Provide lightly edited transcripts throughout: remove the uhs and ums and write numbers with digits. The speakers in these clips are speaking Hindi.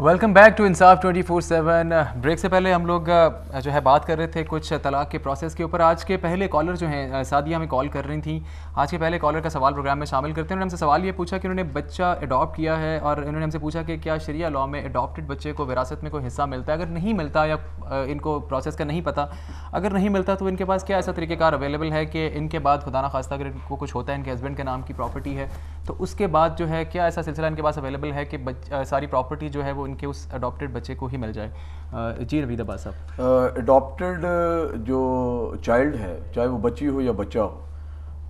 Welcome back to Insaf 24/7। Break से पहले हम लोग जो है बात कर रहे थे कुछ तलाक के प्रोसेस के ऊपर। आज के पहले कॉलर जो हैं सादिया हमें कॉल कर रही थी। आज के पहले कॉलर का सवाल प्रोग्राम में शामिल करते हैं। उन्होंने हमसे सवाल ये पूछा कि उन्होंने बच्चा अडॉप्ट किया है और इन्होंने हमसे पूछा कि क्या शरिया लॉ में अडॉप्टेड बच्चे को विरासत में कोई हिस्सा मिलता है। अगर नहीं मिलता या इनको प्रोसेस का नहीं पता, अगर नहीं मिलता तो इनके पास क्या ऐसा तरीक़ेकार अवेलेबल है कि इनके बाद खुदा ना खास्ता अगर इनको कुछ होता है, इनके हस्बैंड के नाम की प्रॉपर्टी है, तो उसके बाद जो है क्या ऐसा सिलसिला इनके पास अवेलेबल है कि सारी प्रॉपर्टी जो है वो इनके उस अडॉप्टेड बच्चे को ही मिल जाए। जी रवीद अब्बास साहब, अडॉप्टेड जो चाइल्ड है, चाहे वो बच्ची हो या बच्चा हो,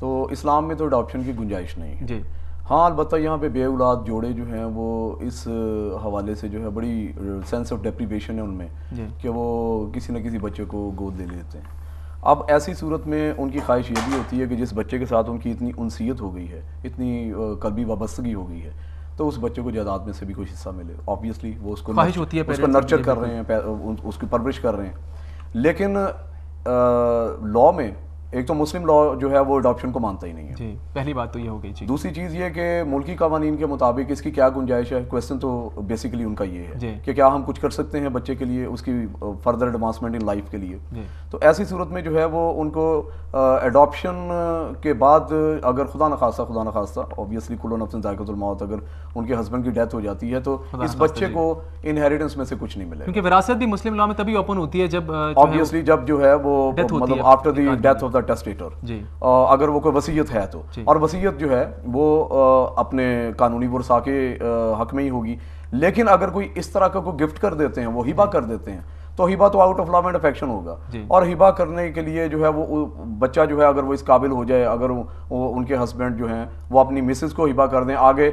तो इस्लाम में तो अडॉप्शन की गुंजाइश नहीं है जी। हाँ, अलबत्ता यहाँ पे बे औलाद जोड़े जो हैं वो इस हवाले से जो है बड़ी सेंस ऑफ डेप्रीवेशन है उनमें कि वो किसी न किसी बच्चे को गोद ले लेते हैं। अब ऐसी सूरत में उनकी ख्वाहिश ये भी होती है कि जिस बच्चे के साथ उनकी इतनी उनसीयत हो गई है, इतनी कल्बी वाबस्तगी हो गई है, तो उस बच्चे को जायदाद में से भी कोई हिस्सा मिले। ऑब्वियसली वो उसको नर्चर कर रहे हैं, उसकी परवरिश कर रहे हैं। लेकिन लॉ में एक तो मुस्लिम लॉ जो है वो अडॉप्शन को मानता ही नहीं है जी। पहली बात तो ये हो गई जी। दूसरी चीज़ ये कि मुल्की कानून के मुताबिक इसकी क्या गुंजाइश है। क्वेश्चन तो बेसिकली उनका ये है कि क्या हम कुछ कर सकते हैं बच्चे के लिए, उसकी फर्दर एडवांसमेंट इन लाइफ के लिए। तो ऐसी सूरत में जो है वो उनको अडॉप्शन के बाद अगर खुदा न खास्ता ऑब्वियसली कुल्लु नफ्सिन ज़ाइक़तुल मौत, अगर उनके हस्बैंड की डेथ हो जाती है तो इस बच्चे को इनहेरिटेंस में से कुछ नहीं मिलेगा, क्योंकि विरासत भी मुस्लिम लॉ में तभी ओपन होती है जब ऑब्वियसली जब जो है वो मतलब after the death of the testator, अगर वो कोई वसीयत है तो। और वसीयत जो है वो अपने कानूनी वरसा के हक में ही होगी। लेकिन अगर कोई इस तरह का कोई गिफ्ट कर देते हैं, वो हिबा कर देते हैं, तो हिबा तो out of law and affection होगा। और हिबा करने के लिए जो है वो बच्चा जो है अगर वो इस काबिल हो जाए, अगर वो उनके हस्बैंड जो हैं वो अपनी मिसेस को हिबा कर दें, आगे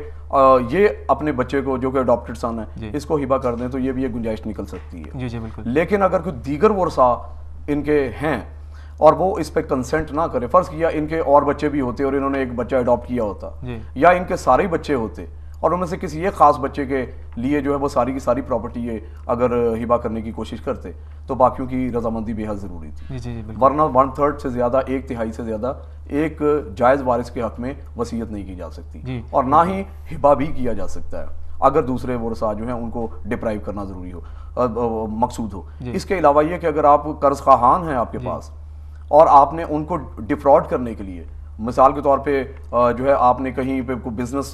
ये अपने बच्चे को जो कि अडॉप्टेड सन है इसको हिबा कर दें, तो ये भी एक गुंजाइश निकल सकती है जी बिल्कुल। लेकिन अगर कोई दीगर वर्सा इनके हैं और वो इस पे कंसेंट ना करे, फर्ज किया इनके और बच्चे भी होते और इन्होंने एक बच्चा अडॉप्ट किया होता, या इनके सारे बच्चे होते और उनमें से किसी एक खास बच्चे के लिए जो है वो सारी की सारी प्रॉपर्टी ये अगर हिबा करने की कोशिश करते, तो बाकियों की रजामंदी बेहद ज़रूरी थी। वरना 1/3 से ज़्यादा, 1/3 से ज़्यादा एक जायज़ वारिस के हक में वसीयत नहीं की जा सकती और ना ही हिबा भी किया जा सकता है अगर दूसरे वर्सा जो है उनको डिप्राइव करना ज़रूरी हो, मकसूद हो। इसके अलावा ये कि अगर आप कर्ज खान हैं आपके पास और आपने उनको डिफ्रॉड करने के लिए, मिसाल के तौर पे जो है आपने कहीं पे बिजनेस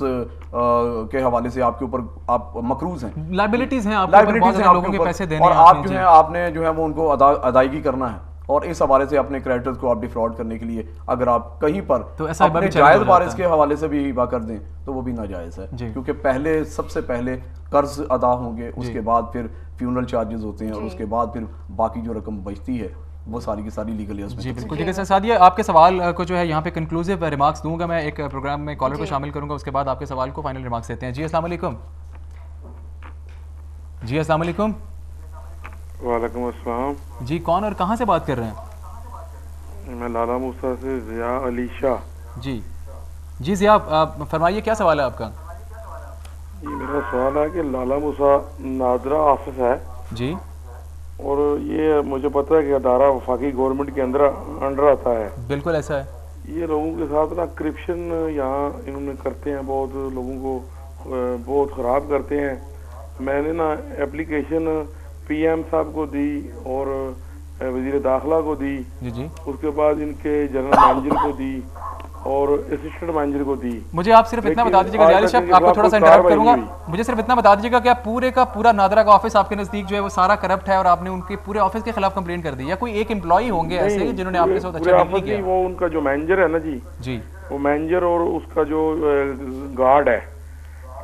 के हवाले से आपके ऊपर आप मकरूज हैं, लाइबिलिटीज हैं लोगों के पैसे देने, और आप जो है आपने जो है वो उनको अदायगी करना है, और इस हवाले से अपने क्रेडिटर्स को आप डिफ्रॉड करने के लिए अगर आप कहीं पर तो अपने जायज़ वारिस के हवाले से भी हिबा कर दें तो वो भी नाजायज़ है, क्योंकि पहले सबसे पहले कर्ज अदा होंगे, उसके बाद फिर फ्यूनरल चार्जेस होते हैं और उसके बाद फिर बाकी जो रकम बचती है वो सारी की सारी लीगल है जी बिल्कुल। ठीक है सर, सादिया आपके सवाल को जो है यहाँ पे कंक्लूसिव रिमार्क्स दूंगा मैं, एक प्रोग्राम में कॉलर को शामिल करूंगा, उसके बाद आपके सवाल को फाइनल रिमार्क्स देते हैं। जी अस्सलाम वालेकुम। जी अस्सलाम वालेकुम। वालेकुम अस्सलाम। जी कौन और कहाँ से बात कर रहे हैं? मैं लाला मूसा से ज़िया अली शाह। जी जी ज़िया, फरमाइए क्या सवाल है आपका? जी मेरा सवाल है कि लाला मूसा नादरा ऑफिस है जी, और ये मुझे पता है कि अदारा वफाकी गवर्नमेंट के अंडर आता है। बिल्कुल ऐसा है। ये लोगों के साथ ना करप्शन यहाँ इन्होंने करते हैं, बहुत लोगों को बहुत ख़राब करते हैं। मैंने ना एप्लीकेशन PM साहब को दी और वज़ीर दाखिला को दी जी, उसके बाद इनके जनरल मैनेजर को दी और असिस्टेंट मैनेजर को दी। मुझे आप सिर्फ इतना बता दीजिएगा, आपको थोड़ा सा इंटरप्ट करूंगा, मुझे सिर्फ इतना बता दीजिएगा कि आप पूरे का पूरा नादरा का ऑफिस आपके नजदीक जो है वो सारा करप्ट है और आपने उनके पूरे ऑफिस के खिलाफ कंप्लेंट कर दी, या कोई एक एम्प्लॉई होंगे ऐसे जिन्होंने आपके साथ अच्छा नहीं किया? वो उनका जो मैनेजर है ना जी, वो मैनेजर और उसका जो गार्ड है,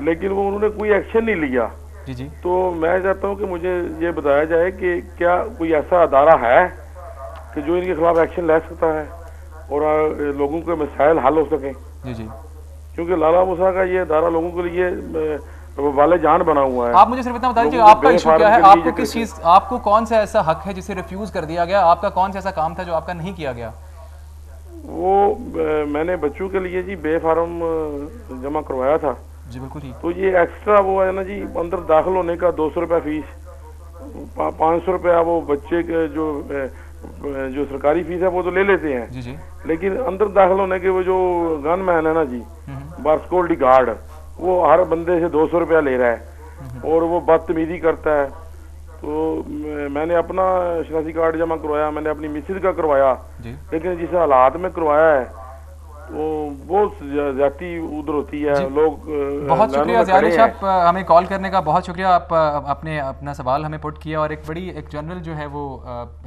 लेकिन वो उन्होंने कोई एक्शन नहीं लिया जी। तो मैं चाहता हूँ कि मुझे ये बताया जाए कि क्या कोई ऐसा अदारा है कि जो इनके खिलाफ एक्शन ले सकता है और लोगों के मसाइल हल हो सके जी, क्योंकि लाला मूसा का ये अदारा लोगों के लिए वाले जान बना हुआ है। आप मुझे सिर्फ इतना बता दीजिए आपका इशू क्या है, आपको किस चीज, आपको कौन सा ऐसा हक है जिसे रिफ्यूज कर दिया गया, आपका कौन सा ऐसा काम था जो आपका नहीं किया गया? वो मैंने बच्चों के लिए जी बे फार्म जमा करवाया था जी बिल्कुल ही, तो ये एक्स्ट्रा वो है ना जी, अंदर दाखिल होने का 200 रुपया फीस, 500 रुपया वो बच्चे के जो सरकारी फीस है वो तो ले लेते हैं जी, लेकिन अंदर दाखिल होने के वो जो गन मैन है ना जी, बार सिक्योरिटी गार्ड, वो हर बंदे से 200 रुपया ले रहा है। और वो बदतमीजी करता है। तो मैंने अपना शनासी कार्ड जमा करवाया, मैंने अपनी मिसेज का करवाया, लेकिन जिस हालात में करवाया है वो बहुत ज्यादा उधर होती है। लोग बहुत शुक्रिया ज़ियाद साहब, हमें कॉल करने का बहुत शुक्रिया। आप अपना सवाल हमें पुट किया और एक जनरल जो है वो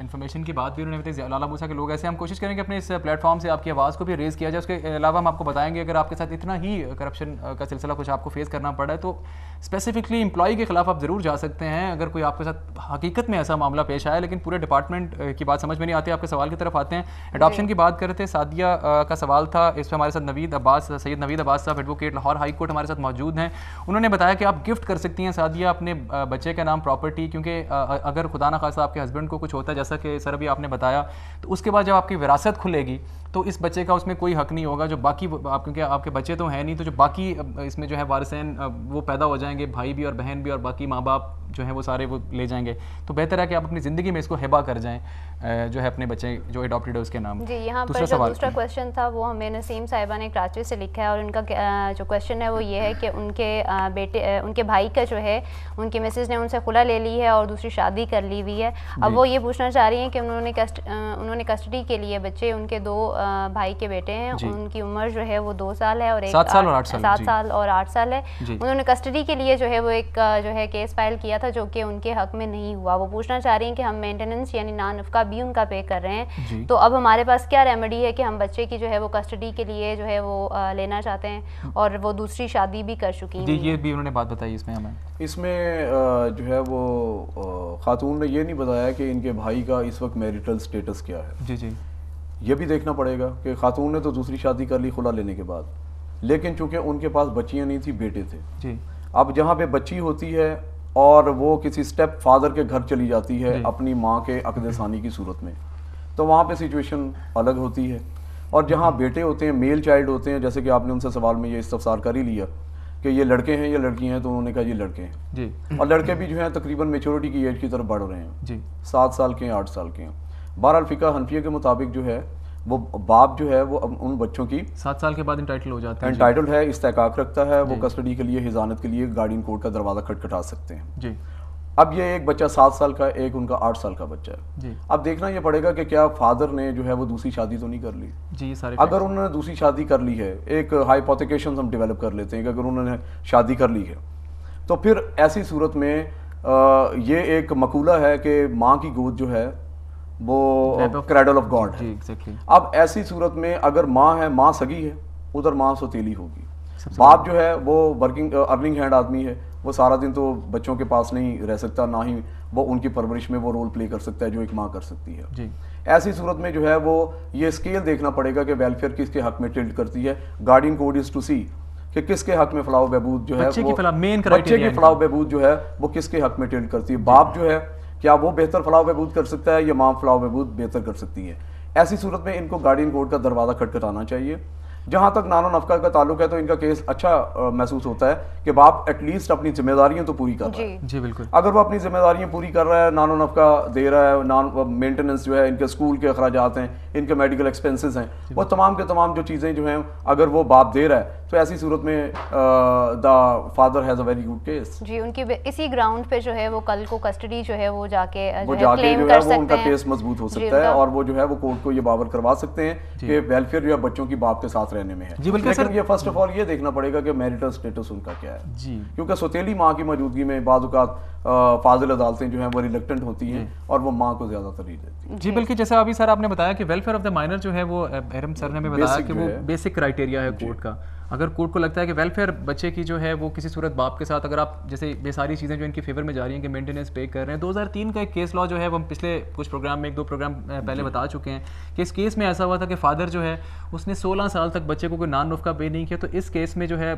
इन्फॉर्मेशन की बात भी उन्होंने बताई। लाला मूसा के लोग ऐसे, हम कोशिश करेंगे अपने इस प्लेटफॉर्म से आपकी आवाज़ को भी रेज़ किया जाए। उसके अलावा हम आपको बताएंगे अगर आपके साथ इतना ही करप्शन का सिलसिला कुछ आपको फेस करना पड़ा है तो स्पेसिफिकली एम्प्लॉई के खिलाफ आप ज़रूर जा सकते हैं अगर कोई आपके साथ हकीकत में ऐसा मामला पेश आया। लेकिन पूरे डिपार्टमेंट की बात समझ में नहीं आती। आपके सवाल की तरफ आते हैं। एडॉप्शन की बात कर रहे थे, सादिया का सवाल था। इस पर हमारे साथ सैयद नवीद अब्बास साहब, एडवोकेट, लाहौर हाई कोर्ट, हमारे साथ मौजूद हैं। उन्होंने बताया कि आप गिफ्ट कर सकती हैं सादिया अपने बच्चे के नाम प्रॉपर्टी, क्योंकि अगर खुदा ना खासा आपके हस्बैंड को कुछ होता है, जैसा कि सर अभी आपने बताया, तो उसके बाद जब आपकी विरासत खुलेगी तो इस बच्चे का उसमें कोई हक नहीं होगा। जो बाकी क्योंकि आपके बच्चे तो हैं नहीं, तो जो बाकी इसमें जो है वारिसैन वो पैदा हो जाएंगे, भाई भी और बहन भी और बाकी माँ बाप जो है वो सारे वो ले जाएंगे। तो बेहतर है कि आप अपनी ज़िंदगी में इसको हिबा कर जाएं जो है अपने बच्चे जो अडॉप्टेड है उसके नाम। जी, यहाँ पर जो दूसरा क्वेश्चन था वो हमें नसीम साहिबा ने कराची से लिखा है और उनका जो क्वेश्चन है वो ये है कि उनके भाई का जो है उनकी मिसेज ने उनसे खुला ले ली है और दूसरी शादी कर ली हुई है। अब वो ये पूछना चाह रही हैं कि उन्होंने कस्टडी के लिए बच्चे, उनके 2 भाई के बेटे हैं, उनकी उम्र जो है वो 2 साल है और एक 7 साल और 8 साल है। उन्होंने कस्टडी के लिए जो है वो एक जो है केस फाइल किया था जो कि उनके हक में नहीं हुआ। वो पूछना चाह रही हैं कि हम मेंटेनेंस यानी नानफका भी उनका पे कर रहे हैं, तो अब हमारे पास क्या रेमेडी है कि हम बच्चे की जो है वो कस्टडी के लिए जो है वो लेना चाहते हैं और वो दूसरी शादी भी कर चुकी हैं। ये भी उन्होंने बात बताई इसमें जो है वो खातून ने ये नहीं बताया कि इनके भाई का इस वक्त मैरिटल स्टेटस क्या है। जी ये भी देखना पड़ेगा कि खातून ने तो दूसरी शादी कर ली खुला लेने के बाद, लेकिन चूंकि उनके पास बच्चियां नहीं थी, बेटे थे जी। अब जहाँ पे बच्ची होती है और वो किसी स्टेप फादर के घर चली जाती है अपनी माँ के अक़द सानी की सूरत में, तो वहाँ पे सिचुएशन अलग होती है। और जहाँ बेटे होते हैं, मेल चाइल्ड होते हैं, जैसे कि आपने उनसे सवाल में ये इस्तफसार कर ही लिया कि ये लड़के हैं या लड़की हैं, तो उन्होंने कहा ये लड़के हैं जी। और लड़के भी जो हैं तकरीबन मेच्योरिटी की एज की तरफ बढ़ रहे हैं जी, 7 साल के हैं, 8 साल के हैं। बहरहाल फ़िक़्ह हनफिया के मुताबिक जो है वो बाप जो है वो उन बच्चों की 7 साल के बाद इंटाइटल हो जाते हैं, इंटाइटल है, इस्तेकाक रखता है, वो कस्टडी के लिए, हिजानत के लिए गार्डियन कोर्ट का दरवाज़ा खटखटा सकते हैं जी। अब ये एक बच्चा 7 साल का, एक उनका 8 साल का बच्चा है जी। अब देखना ये पड़ेगा कि क्या फादर ने जो है वो दूसरी शादी तो नहीं कर ली जी। सारे अगर उन्होंने दूसरी शादी कर ली है, एक हाइपोथेकेशन हम डेवलप कर लेते हैं कि अगर उन्होंने शादी कर ली है तो फिर ऐसी सूरत में ये एक मकूला है कि माँ की गोद जो है वो क्रैडल ऑफ गॉड है। अब ऐसी सूरत में अगर माँ है, माँ सगी है, उधर माँ सौतेली होगी। बाप जो है वो वर्किंग अर्निंग हैंड आदमी है, वो सारा दिन तो बच्चों के पास नहीं रह सकता, ना ही वो उनकी परवरिश में वो रोल प्ले कर सकता है जो एक माँ कर सकती है जी। ऐसी सूरत में जो है वो ये स्केल देखना पड़ेगा कि वेलफेयर किसके हक में टिल्ट करती है। गार्डियन कोड इज टू सी कि किसके हक में फलाह बहबूद जो है, बच्चे की फलाह बहबूद जो है वो किसके हक में टिल्ट करती है। बाप जो है क्या वो बेहतर फलाह बहबूद कर सकता है या माँ फलाह बहबूद बेहतर कर सकती है। ऐसी सूरत में इनको गार्डियन कोर्ट का दरवाज़ा खटखटाना चाहिए। जहाँ तक नानो नफका का ताल्लुक है तो इनका केस अच्छा महसूस होता है कि बाप एटलीस्ट अपनी जिम्मेदारियां तो पूरी कर रहा है जी। बिल्कुल, अगर वो अपनी जिम्मेदारियां पूरी कर रहा है, नानो नफका दे रहा है, नॉन मेंटेनेंस जो है, इनके स्कूल के अखराजात हैं, इनके मेडिकल एक्सपेंसेस हैं, वो तमाम के तमाम जो चीज़ें जो हैं अगर वो बाप दे रहा है तो ऐसी सूरत में the father has a very good case जी। उनकी इसी ग्राउंड पे जो है वो कल को कस्टडी जो है वो जाके जो है वो उनका केस मजबूत हो सकता है और वो जो है वो कोर्ट को ये बावर करवा सकते हैं कि वेलफेयर जो है बच्चों की बाप के साथ रहने में है जी। बल्कि लेकिन ये फर्स्ट ऑफ ऑल ये देखना पड़ेगा कि मैरिटल स्टेटस उनका क्या है जी, क्योंकि सौतेली माँ की मौजूदगी में बाज़ औक़ात फाजिल अदालतें जो हैं वो रिलक्टेंट होती हैं और वो माँ को ज़्यादा तरजीह देती हैं जी। बल्कि जैसा अभी सर आपने बताया कि वेलफेयर ऑफ द माइनर जो है वो एरम सर ने हमें बताया कि वो बेसिक क्राइटेरिया है कोर्ट का। अगर कोर्ट को लगता है कि वेलफेयर बच्चे की जो है वो किसी सूरत बाप के साथ, अगर आप जैसे ये सारी चीज़ें जो इनकी फेवर में जा रही हैं कि मेंटेनेंस पे कर रहे हैं, 2003 का एक केस लॉ जो है वो हम पिछले कुछ प्रोग्राम में 1-2 प्रोग्राम पहले बता चुके हैं कि इस केस में ऐसा हुआ था कि फादर जो है उसने 16 साल तक बच्चे को कोई नान नुफ्का पे नहीं किया। तो इस केस में जो है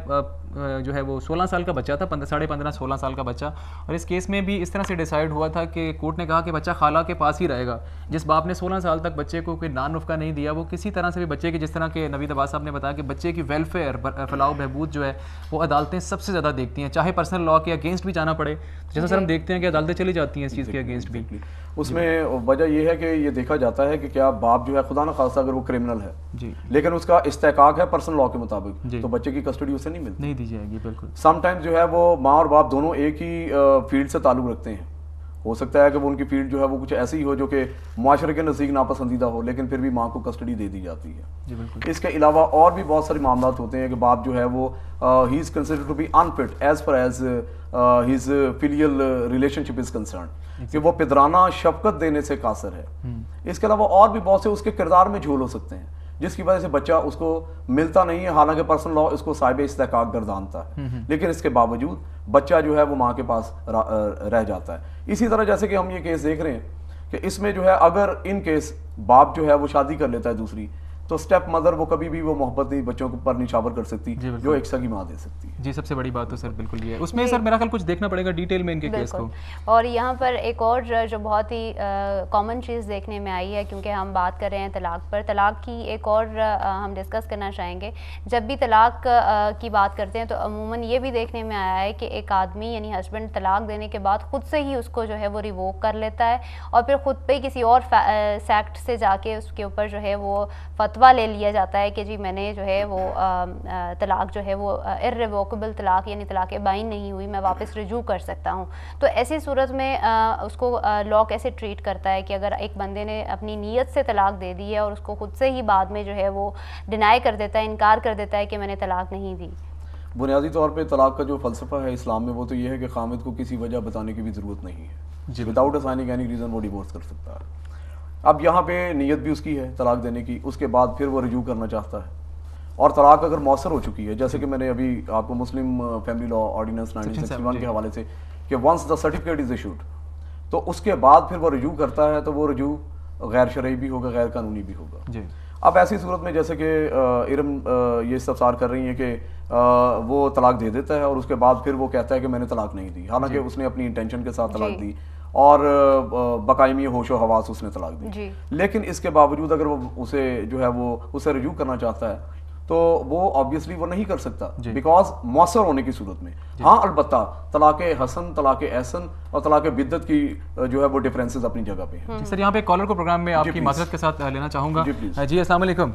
वो 16 साल का बच्चा था, 15.5-16 साल का बच्चा, और इस केस में भी इस तरह से डिसाइड हुआ था कि कोर्ट ने कहा कि बच्चा खाला के पास ही रहेगा। जिस बाप ने 16 साल तक बच्चे को कोई नान नुफ्का नहीं दिया वो किसी तरह से भी बच्चे की, जिस तरह के नवीद अब्बास साहब ने बताया कि बच्चे की वेलफेयर, फलाह बहबूद जो है वो अदालतें सबसे ज़्यादा देखती हैं, चाहे पर्सनल लॉ के अगेंस्ट भी जाना पड़े, जैसा सर हम देखते हैं कि अदालतें चली जाती हैं इस चीज़ के अगेंस्ट भी। उसमें वजह यह है कि ये देखा जाता है कि क्या बाप जो है खुदा न खासा अगर वो क्रिमिनल है जी, लेकिन उसका इस्तेकाक है पर्सनल लॉ के मुताबिक, तो बच्चे की कस्टडी उसे नहीं मिलती, नहीं दी जाएगी। बिल्कुल। समटाइम्स जो है वो माँ और बाप दोनों एक ही फील्ड से ताल्लुक़ रखते हैं, हो सकता है कि वो उनकी फील्ड जो है वो कुछ ऐसी ही हो जो कि मुआशरे के नज़दीक नापसंदीदा हो, लेकिन फिर भी माँ को कस्टडी दे दी जाती है जी। बिल्कुल। इसके अलावा और भी बहुत सारे मामला होते हैं कि बाप जो है वो ही is considered to be unfit as far as his filial relationship is concern, कि वो पिदराना शफकत देने से कासर है। इसके अलावा और भी बहुत से उसके किरदार में झोल हो सकते हैं जिसकी वजह से बच्चा उसको मिलता नहीं है, हालांकि पर्सनल लॉ इसको साहिब इस्तेकाक गर्दानता है, लेकिन इसके बावजूद बच्चा जो है वो माँ के पास रह जाता है। इसी तरह जैसे कि हम ये केस देख रहे हैं कि इसमें जो है अगर इन केस बाप जो है वो शादी कर लेता है दूसरी, तो स्टेप मदर वो कभी भी वो मोहब्बत नहीं बच्चों पर निछावर कर सकती जो एक सगी माँ दे सकती है। जी, सबसे बड़ी बात तो सर बिल्कुल ये है। उसमें सर मेरा ख्याल कुछ देखना पड़ेगा डिटेल में इनके केस को। और यहाँ पर एक और जो बहुत ही कॉमन चीज़ देखने में आई है, क्योंकि हम बात कर रहे हैं तलाक पर, तलाक की एक और हम डिस्कस करना चाहेंगे। जब भी तलाक की बात करते हैं तो अमूमन ये भी देखने में आया है कि एक आदमी यानी हस्बैंड तलाक देने के बाद खुद से ही उसको जो है वो रिवोक कर लेता है और फिर खुद पे किसी और सेक्ट से जाके उसके ऊपर जो है वो फतवा ले लिया जाता है कि जी मैंने जो है वो तलाक जो है वो इर्रिवोकेबल तलाक यानी तलाक बाइन नहीं हुई, मैं वापस रिजू कर सकता हूँ। तो ऐसी सूरत में उसको लॉ कैसे ट्रीट करता है कि अगर एक बंदे ने अपनी नीयत से तलाक दे दी है और उसको खुद से ही बाद में जो है वो डिनाई कर देता है, इनकार कर देता है कि मैंने तलाक नहीं दी। बुनियादी तौर पे तलाक का जो फ़लसफ़ा है इस्लाम में वो तो ये है कि खामिद को किसी वजह बताने की भी ज़रूरत नहीं है, विदाउट असाइनिंग एनी रीज़न वो डिवोर्स कर सकता है। अब यहाँ पे नीयत भी उसकी है तलाक देने की, उसके बाद फिर वो रिज्यू करना चाहता है और तलाक अगर मौसर हो चुकी है, जैसे कि मैंने अभी आपको मुस्लिम फैमिली लॉ ऑर्डिनेंस 1961 के हवाले से कि once the certificate is issued, तो उसके बाद फिर वो रिज्यू करता है, तो वो रिज्यू गैर शरई भी होगा, गैर कानूनी भी होगा जी। अब ऐसी सूरत में जैसे कि इरम ये इस्तफसार कर रही है कि वो तलाक दे देता है और उसके बाद फिर वो कहता है कि मैंने तलाक नहीं दी, हालांकि उसने अपनी इंटेंशन के साथ तलाक दी और बकायमी होशो हवास उसने तलाक दी, लेकिन इसके बावजूद अगर वो उसे जो है वो उसे रिव्यू करना चाहता है तो वो ऑब्वियसली वो नहीं कर सकता बिकॉज मौसर होने की सूरत में। हाँ, अलबत्ता तलाक हसन, तलाक एहसन और तलाक बिद्दत की जो है वो डिफरेंसेस अपनी जगह पे हैं। सर यहाँ पे कॉलर को प्रोग्राम में आपकी माजरत के साथ लेना चाहूँगा। जी अस्सलाम वालेकुम।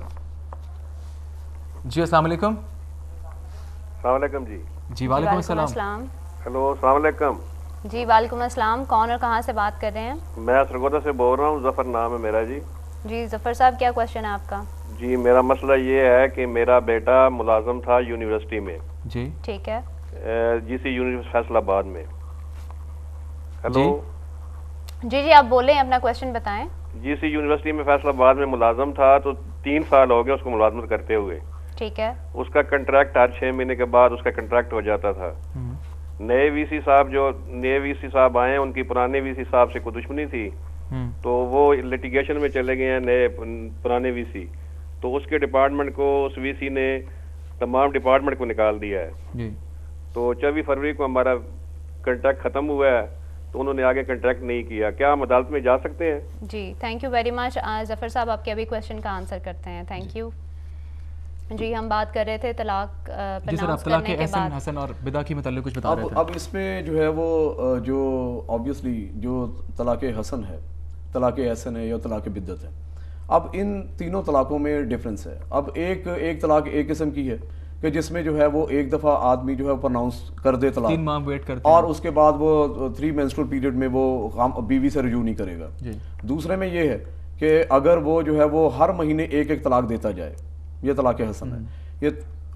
जी अस्सलाम वालेकुम। अस्सलाम वालेकुम जी। जी वालेकुम अस्सलाम। हेलो अस्सलाम वालेकुम। जी वालेकुम अस्सलाम। कौन और कहाँ से बात कर रहे हैं? मैं सरगोदा से बोल रहा हूँ, जफर नाम है मेरा जी। जी जफर साहब, क्या क्वेश्चन है आपका? जी मेरा मसला ये है कि मेरा बेटा मुलाजम था यूनिवर्सिटी में जी, ठीक है, जीसी यूनिवर्सिटी फैसलाबाद में। हेलो जी जी आप बोलें, अपना क्वेश्चन बताएं। जीसी यूनिवर्सिटी में फैसलाबाद में मुलाजम था, तो 3 साल हो गए उसको मुलाजमत करते हुए। ठीक है, उसका कंट्रैक्ट हर 6 महीने के बाद उसका कंट्रैक्ट हो जाता था। नए वीसी साहब आए, उनकी पुराने वीसी साहब से कोई दुश्मनी थी तो वो लिटिगेशन में चले गए हैं नए पुराने वीसी, तो उसके डिपार्टमेंट को उस वीसी ने तमाम डिपार्टमेंट को निकाल दिया है। तो 24 फरवरी को हमारा कंट्रैक्ट खत्म हुआ है, तो उन्होंने आगे कंट्रैक्ट नहीं किया। क्या हम अदालत में जा सकते हैं? जी thank you very much. Zafar साहब आपके अभी क्वेश्चन का आंसर करते हैं। थैंक यू जी। हम बात कर रहे थे तलाक करने के बाद हसन और बिदा की मतलब कुछ बता रहे थे। अब इसमें जो है वो जो ऑब्वियसली जो तलाक हसन है, तलाक हसन है या तलाक बिद्दत है, अब इन तीनों तलाकों में डिफरेंस है। अब एक तलाक एक किस्म की है कि जिसमें जो है वो एक दफ़ा आदमी जो है प्रोनाउंस कर दे तलाक, 3 माह वेट करते हैं और उसके बाद वो 3 मेंस्ट्रुअल पीरियड में वो बीवी से रिज्यू नहीं करेगा। दूसरे में ये है कि अगर वो जो है वो हर महीने एक तलाक देता जाए, ये तलाक हसन है ये,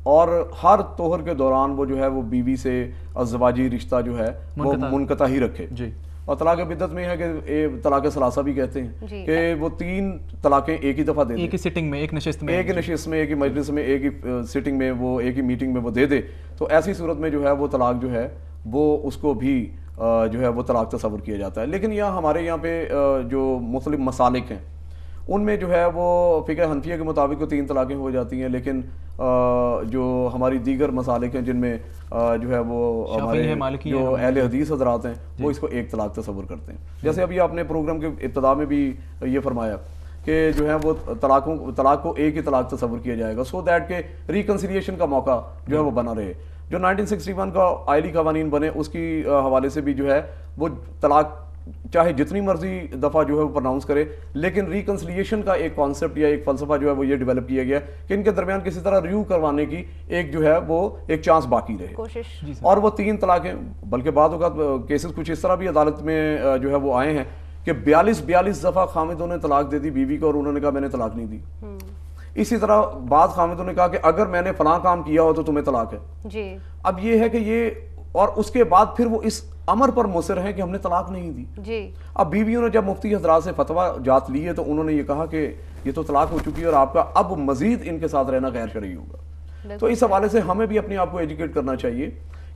और हर तोहर के दौरान वो जो है वो बीवी से अज़वाजी रिश्ता जो है वो मुनक़ता ही रखे जी। और तलाक बिद्दत में है कि तलाक सलासा भी कहते हैं कि वो 3 तलाकें एक ही दफ़ा दे दे, एक ही सिटिंग में, एक नशिस्त में, एक ही मजलिस में, एक ही सिटिंग में, वो एक ही मीटिंग में वो दे दे, तो ऐसी सूरत में जो है वो तलाक जो है वो उसको भी जो है वो तलाक तस्वर किया जाता है। लेकिन यहाँ हमारे यहाँ पे जो मुख्तलिफ मसालिक हैं उनमें जो है वो फ़िक़्ह हनफिया के मुताबिक 3 तलाक़ें हो जाती हैं, लेकिन जो हमारी दीगर मसालिक हैं जिनमें जो है वो हमारे जो अहले हदीस हज़रात हैं वो इसको 1 तलाक़ तस्वर करते हैं। जैसे अभी आपने प्रोग्राम के इब्तिदा में भी ये फरमाया कि जो है वो तलाक को एक ही तलाक तस्वर किया जाएगा, सो दैट के रिकन्सिलिएशन का मौका जो है वो बना रहे। जो 1961 का आइली कवानीन बने उसकी हवाले से भी जो है वो तलाक चाहे जितनी मर्जी दफ़ा जो है वो प्रोनाउंस करे, लेकिन रिकन्सिलिएशन का एक कॉन्सेप्ट या एक फलसफा जो है वो ये डेवलप किया गया कि इनके दरमियान किसी तरह रिव्यू करवाने की एक जो है वो एक चांस बाकी रहे कोशिश। और वो 3 तलाकें, बल्कि बाद होगा केसेस कुछ इस तरह भी अदालत में जो है वो आए हैं कि 42 दफ़ा खामिदों ने तलाक दे दी बीवी को और उन्होंने कहा मैंने तलाक नहीं दी। इसी तरह बाद खामिदों ने कहा कि अगर मैंने फलां काम किया हो तो तुम्हें तलाक है जी। अब ये है कि ये, और उसके बाद फिर वो इस अमर पर मुसर है कि हमने तलाक नहीं दी जी। अब बीवियों ने जब मुफ्ती हजरात से फतवा जात लिए तो उन्होंने ये कहा कि ये तो तलाक हो चुकी है और आपका अब मजीद इनके साथ रहना गैर शरई होगा। तो इस हवाले से हमें भी अपने आप को एजुकेट करना चाहिए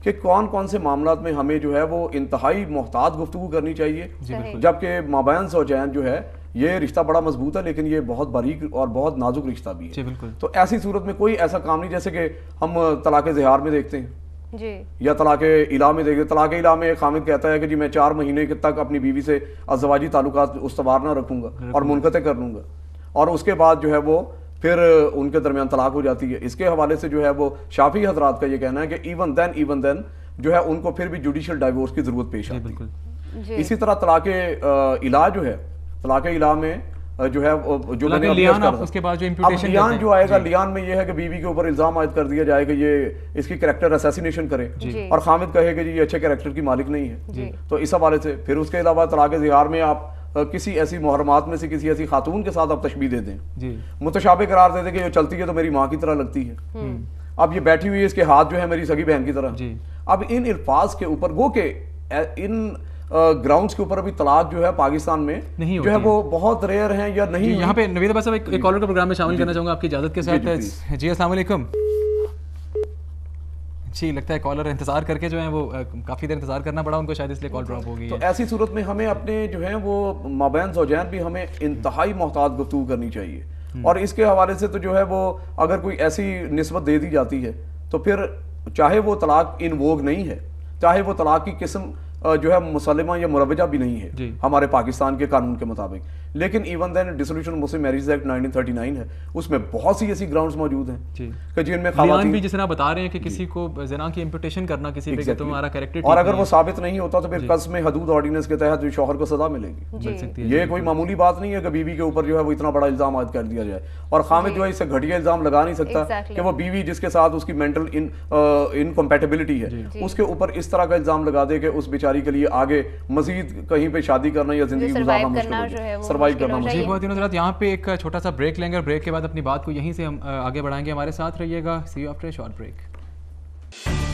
कि कौन कौन से मामलात में हमें जो है वो इंतहाई मोहतात गुफ्तगू करनी चाहिए, जबकि माबैन ज़ौजैन जो है ये रिश्ता बड़ा मजबूत है लेकिन ये बहुत बारीक और बहुत नाजुक रिश्ता भी है। तो ऐसी सूरत में कोई ऐसा काम नहीं जैसे कि हम तलाक ज़िहार में देखते हैं जी, या तलाक इला में देखते। तलाक इला में खामिद कहता है कि जी मैं 4 महीने तक अपनी बीवी से अज़वाजी ताल्लुकात उस्तवार ना रखूंगा और मुनक़ते कर लूँगा, और उसके बाद जो है वो फिर उनके दरमियान तलाक हो जाती है। इसके हवाले से जो है वो शाफी हजरात का ये कहना है कि इवन देन जो है उनको फिर भी जुडिशल डाइवोर्स की जरूरत पेश आती है। इसी तरह तलाक इला जो है, तलाक इला में जो है जो मैंने उसके बाद जो इम्प्यूटेशन लियान जो आएगा, लियान में ये है कि बीवी के ऊपर इल्जाम आयद कर दिया जाए कि ये इसकी कैरेक्टर असैसिनेशन करे और खामिद कहे कि जी ये अच्छे कैरेक्टर की मालिक नहीं है। तो इस हवाले से फिर उसके अलावा तलाक ज़िहार में आप किसी ऐसी मुहर्रमात में से किसी ऐसी खातून के साथ आप तशबीह दे दें, मुतशाबे करार दे दें कि ये चलती है तो मेरी माँ की तरह लगती है, अब ये बैठी हुई है इसके हाथ जो है मेरी सगी बहन की तरह। अब इन अल्फाज के ऊपर गो के इन ग्राउंड्स के ऊपर अभी तलाक जो है पाकिस्तान में नहीं जो है वो बहुत रेयर है या नहीं। यहाँ पे नवीद अब्बास साहब एक कॉलर को प्रोग्राम में शामिल करना चाहूँगा आपकी इजाज़त के साथ। जी अस्सलाम वालेकुम। जी लगता है कॉलर इंतजार करके जो है वो काफ़ी देर इंतजार करना पड़ा उनको, शायद इसलिए कॉल ड्रॉप हो गई। तो ऐसी सूरत में हमें अपने जो है वो माबैन ज़ौजैन भी हमें इंतहाई मोहतात गुफ्तगू करनी चाहिए। और इसके हवाले से तो जो है वो अगर कोई ऐसी निस्बत दे दी जाती है तो फिर चाहे वो तलाक इन वोग नहीं है, चाहे वो तलाक की किस्म जो है मुसलमा या मुरवजा भी नहीं है हमारे पाकिस्तान के कानून के मुताबिक, लेकिन even then dissolution Muslim marriage act 1939 है, उसमें बहुत सी ऐसी ग्राउंड्स मौजूद हैं कि जिनमें खवातीन भी जिस तरह बता रहे हैं कि किसी को ज़िना की इम्पुटेशन करना किसी पे कि तुम्हारा कैरेक्टर, और अगर वो साबित नहीं होता तो फिर कस्म हदूद ऑर्डिनेंस के तहत शौहर को सजा मिलेगी। ये कोई मामूली बात नहीं है कि बीवी के ऊपर जो है वो इतना बड़ा इल्जाम आयद कर दिया जाए, और खामिद जो है इससे घटिया इल्जाम लगा नहीं सकता कि वो बीवी जिसके साथ उसकी मेंटल इनकम्पैटिबिलिटी है उसके ऊपर इस तरह का इल्जाम लगा दे कि उस बेचारी के लिए आगे मजीद कहीं पे शादी करना या जिंदगी गुजारना मुश्किल हो, सर्वाइव करना मुश्किल। बहुत दिनों से यहाँ पे एक छोटा सा ब्रेक लेंगे और ब्रेक के बाद अपनी बात को यहीं से हम आगे बढ़ाएंगे। हमारे साथ रहिएगा। See you after a short break.